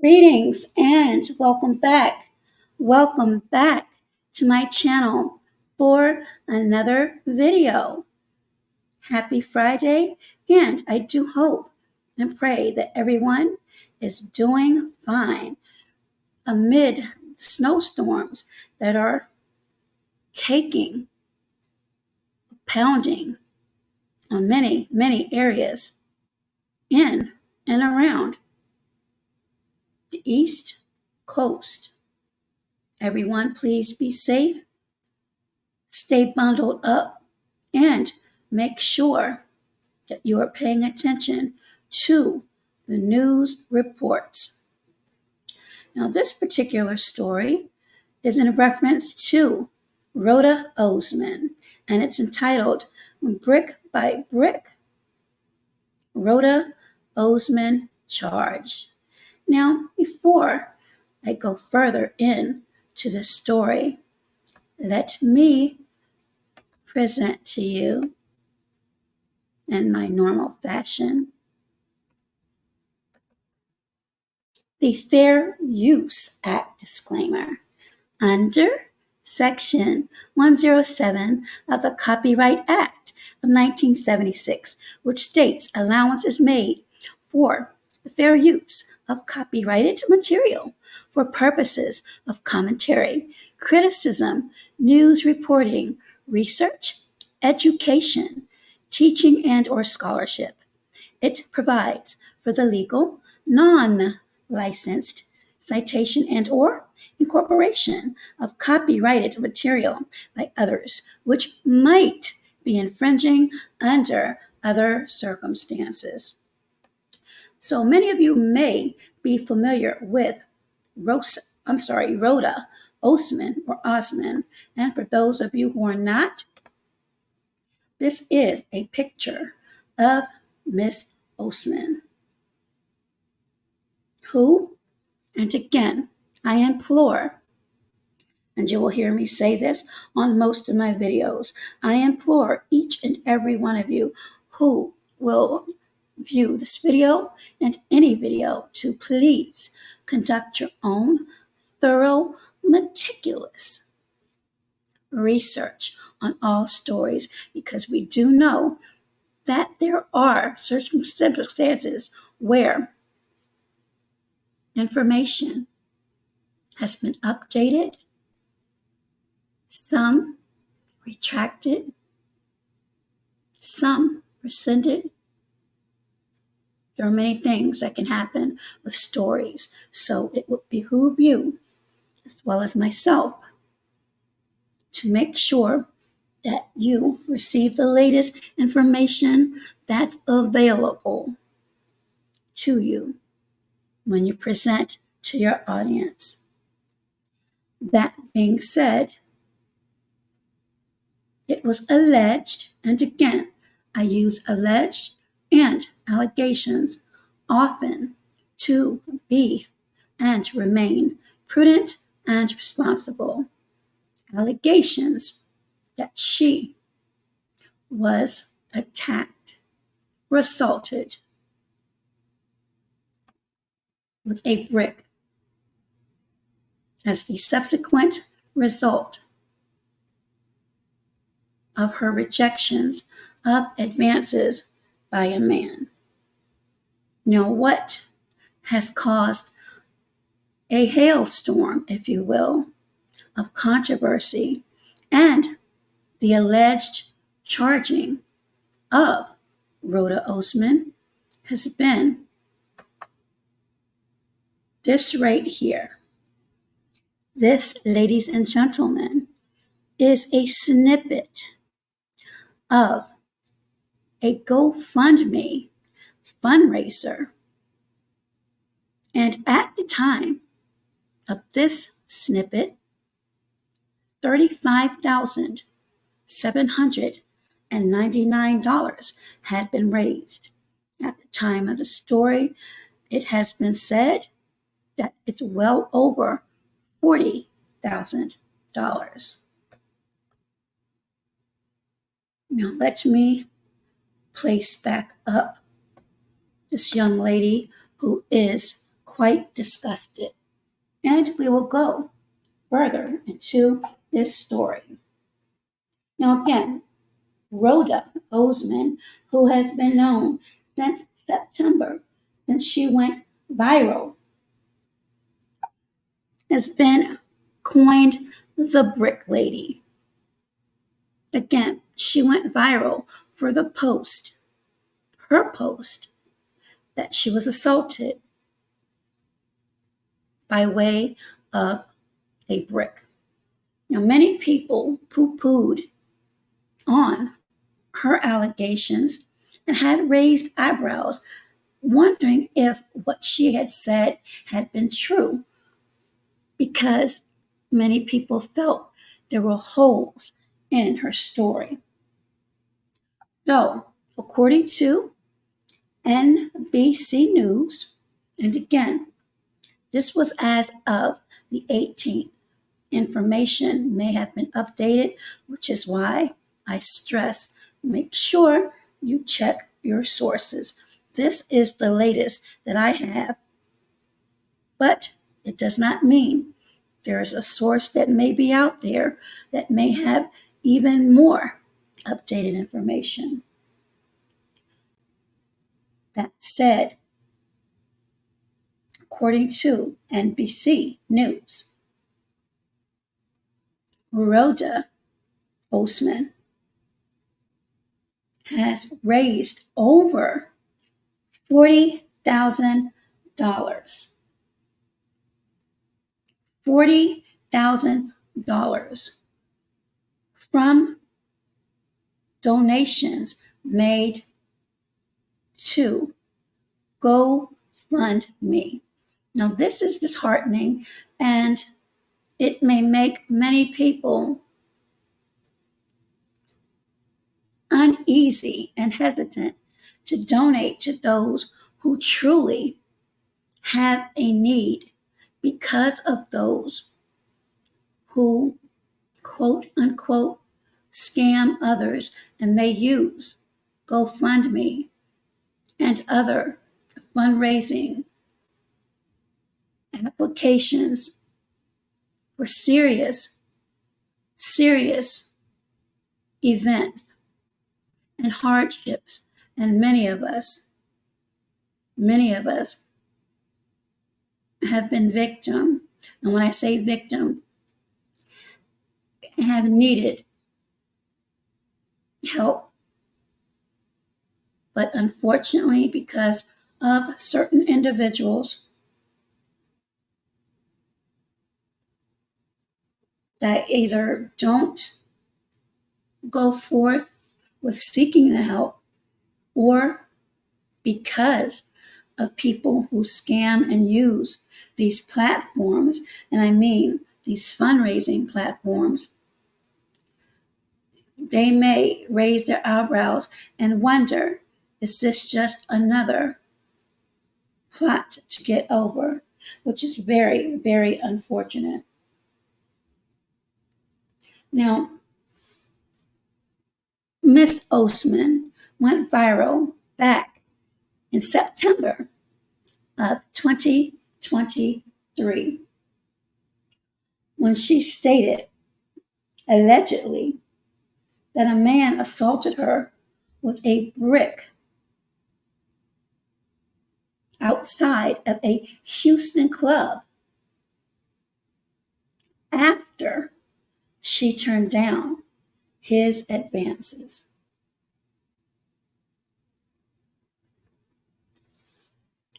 Greetings and welcome back. Welcome back to my channel for another video. Happy Friday, and I do hope and pray that everyone is doing fine amid snowstorms that are taking, pounding on many areas in and around the East Coast. Everyone, please be safe, stay bundled up, and make sure that you are paying attention to the news reports. Now, this particular story is in reference to Roda Osman, and it's entitled Brick by Brick, Roda Osman Charged. Now, before I go further into the story, let me present to you in my normal fashion the Fair Use Act disclaimer. Under Section 107 of the Copyright Act of 1976, which states allowance is made for the fair use of copyrighted material for purposes of commentary, criticism, news reporting, research, education, teaching, and or scholarship. It provides for the legal, non-licensed citation and or incorporation of copyrighted material by others, which might be infringing under other circumstances. So many of you may be familiar with Roda Osman or Osman, and for those of you who are not, this is a picture of Miss Osman, who, and again, I implore, and you will hear me say this on most of my videos, I implore each and every one of you who will view this video and any video to please conduct your own thorough, meticulous research on all stories, because we do know that there are circumstances where information has been updated, some retracted, some rescinded. There are many things that can happen with stories, so it would behoove you, as well as myself, to make sure that you receive the latest information that's available to you when you present to your audience. That being said, it was alleged, and again, I use alleged and allegations often to be and remain prudent and responsible. Allegations that she was attacked, or assaulted with a brick as the subsequent result of her rejections of advances by a man. Now, what has caused a hailstorm, if you will, of controversy and the alleged charging of Roda Osman has been this right here. This, ladies and gentlemen, is a snippet of a GoFundMe fundraiser. And at the time of this snippet, $35,799 had been raised. At the time of the story, it has been said that it's well over $40,000. Now let me place back up this young lady who is quite disgusted. And we will go further into this story. Now, again, Roda Osman, who has been known since September, since she went viral, has been coined the Brick Lady. Again, she went viral for her post, that she was assaulted by way of a brick. Now, many people poo-pooed on her allegations and had raised eyebrows, wondering if what she had said had been true, because many people felt there were holes in her story. So, according to NBC News, and again, this was as of the 18th, information may have been updated, which is why I stress make sure you check your sources. This is the latest that I have, but it does not mean there is a source that may be out there that may have even more updated information. That said, according to NBC News, Roda Osman has raised over $40,000. $40,000 from donations made to GoFundMe. Now, this is disheartening, and it may make many people uneasy and hesitant to donate to those who truly have a need, because of those who, quote unquote, scam others, and they use GoFundMe and other fundraising applications for serious events and hardships. And many of us have been victim. And when I say victim, have needed help. But unfortunately, because of certain individuals that either don't go forth with seeking the help, or because of people who scam and use these platforms, and I mean these fundraising platforms, they may raise their eyebrows and wonder, is this just another plot to get over? Which is very, very unfortunate. Now, Miss Osman went viral back in September of 2023 when she stated, allegedly, that a man assaulted her with a brick outside of a Houston club after she turned down his advances.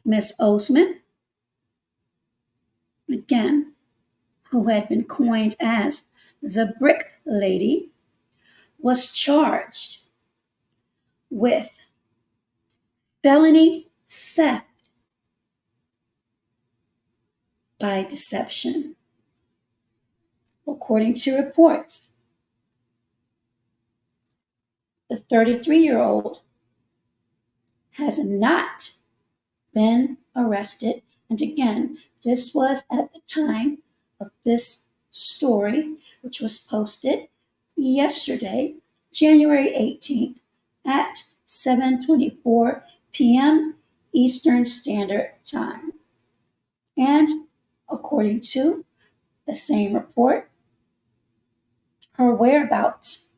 Miss Osman, again, who had been coined as the Brick Lady, was charged with felony theft by deception. According to reports, the 33-year-old has not been arrested. And again, this was at the time of this story, which was posted yesterday, January 18th at 7:24 p.m. Eastern Standard Time. And according to the same report, her whereabouts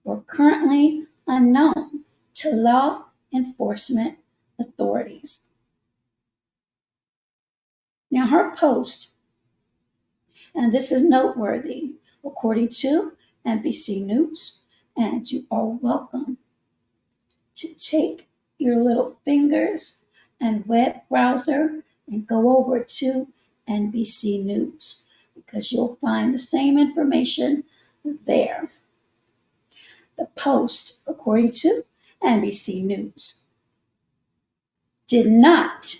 were currently unknown to law enforcement authorities. Now, her post, and this is noteworthy, according to NBC News, and you are welcome to take your little fingers and web browser and go over to NBC News because you'll find the same information there. The post, according to NBC News, did not,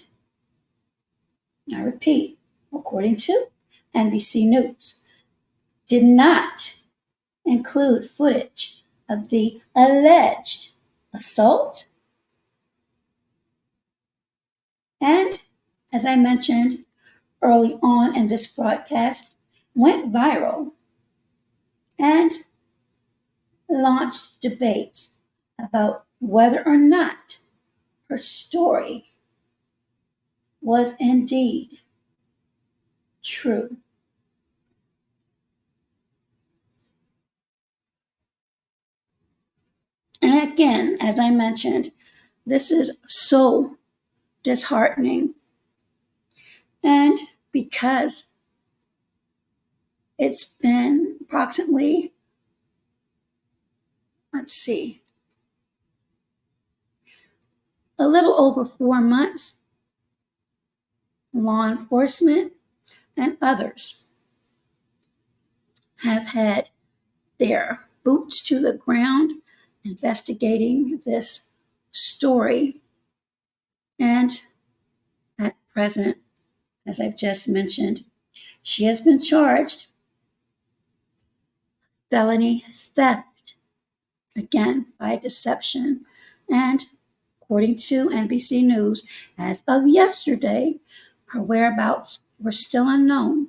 I repeat, according to NBC News, did not include footage of the alleged assault and, as I mentioned early on in this broadcast, went viral and launched debates about whether or not her story was indeed true. And again, as I mentioned, this is so disheartening. And because it's been approximately, let's see, a little over 4 months, law enforcement and others have had their boots to the ground investigating this story. And at present, as I've just mentioned, she has been charged felony theft, again by deception. And according to NBC News, as of yesterday, her whereabouts were still unknown.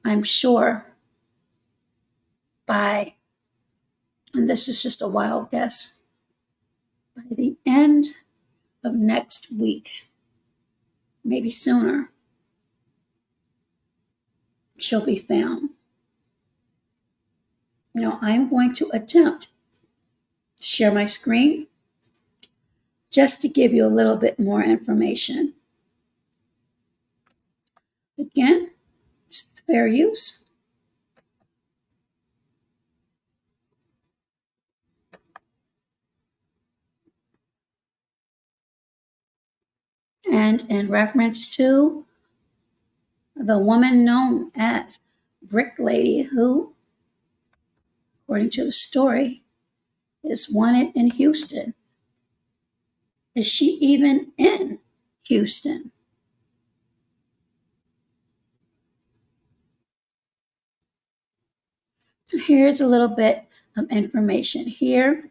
I'm sure by, and this is just a wild guess, by the end of next week, maybe sooner, she'll be found. Now, I'm going to attempt to share my screen just to give you a little bit more information. Again, it's fair use. And in reference to the woman known as Brick Lady, who, according to the story, is wanted in Houston. Is she even in Houston? Here's a little bit of information here.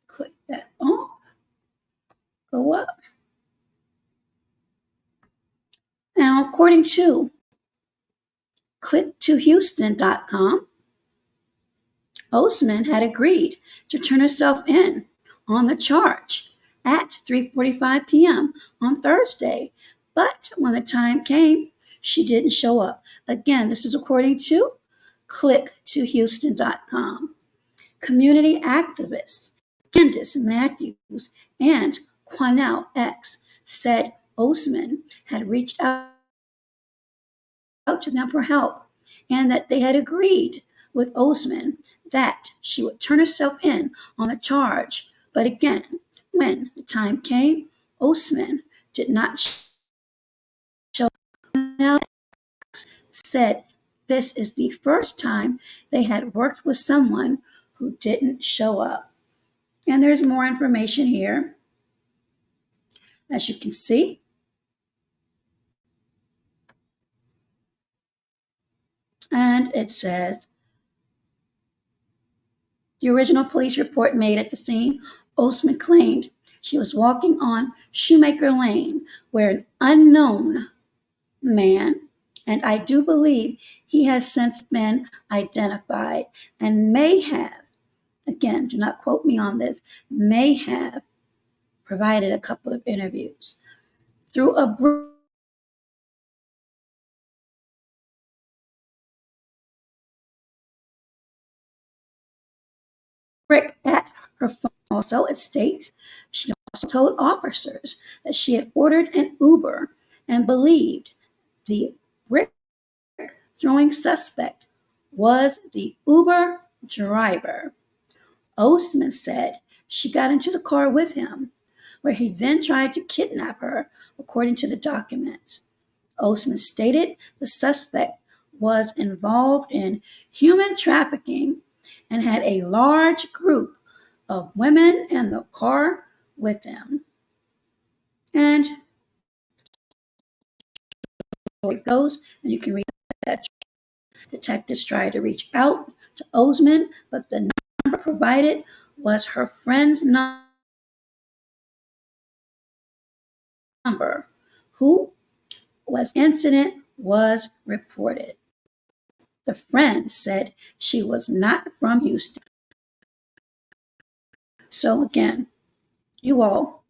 Click that on, go up. Now, according to clicktohouston.com, Osman had agreed to turn herself in on the charge at 3:45 p.m. on Thursday, but when the time came, she didn't show up. Again, this is according to clicktohouston.com. Community activists Candace Matthews and Quanell X said Osman had reached out to them for help and that they had agreed with Osman that she would turn herself in on the charge. But again, when the time came, Osman did not show up. Said this is the first time they had worked with someone who didn't show up. And there's more information here, as you can see. And it says, The original police report made at the scene, Osman claimed she was walking on Shoemaker Lane where an unknown man, and I do believe he has since been identified and may have, again, do not quote me on this, may have provided a couple of interviews. Through a brick at her phone, also it states she also told officers that she had ordered an Uber and believed the brick throwing suspect was the Uber driver. Osman said she got into the car with him, where he then tried to kidnap her, according to the documents. Osman stated the suspect was involved in human trafficking and had a large group of women in the car with him. And it goes, and you can read that. Detectives tried to reach out to Osman, but the number provided was her friend's number, who was incident was reported. The friend said she was not from Houston. So again, you all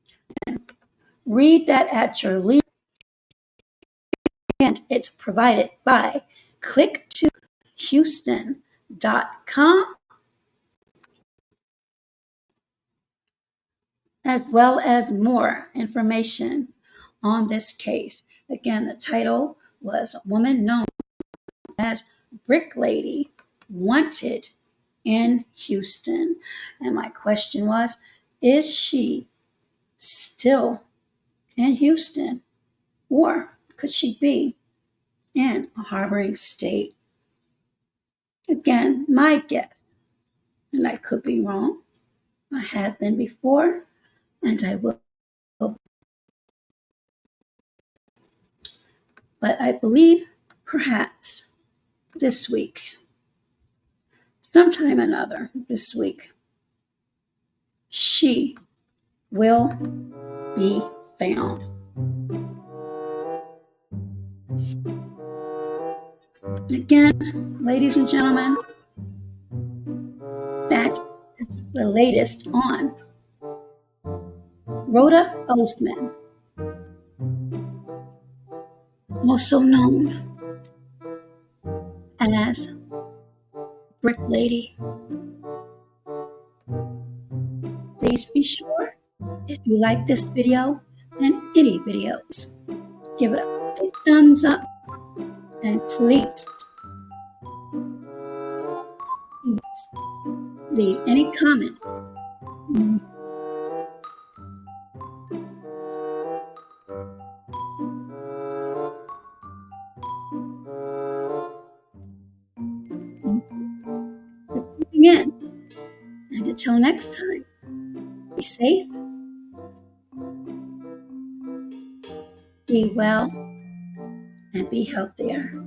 read that at your leisure, and it's provided by click2houston.com, as well as more information on this case. Again, the title was A Woman Known as Brick Lady Wanted in Houston. And my question was, is she still in Houston, or could she be in a harboring state? Again, my guess, and I could be wrong. I have been before, and I will, but I believe perhaps this week, sometime or another this week, she will be found. Again, ladies and gentlemen, that is the latest on Rhoda Osman, also known as Brick Lady. Please be sure, if you like this video and any videos, give it a big thumbs up, and please leave any comments. For tuning in. And until next time, be safe, be well, and be healthier.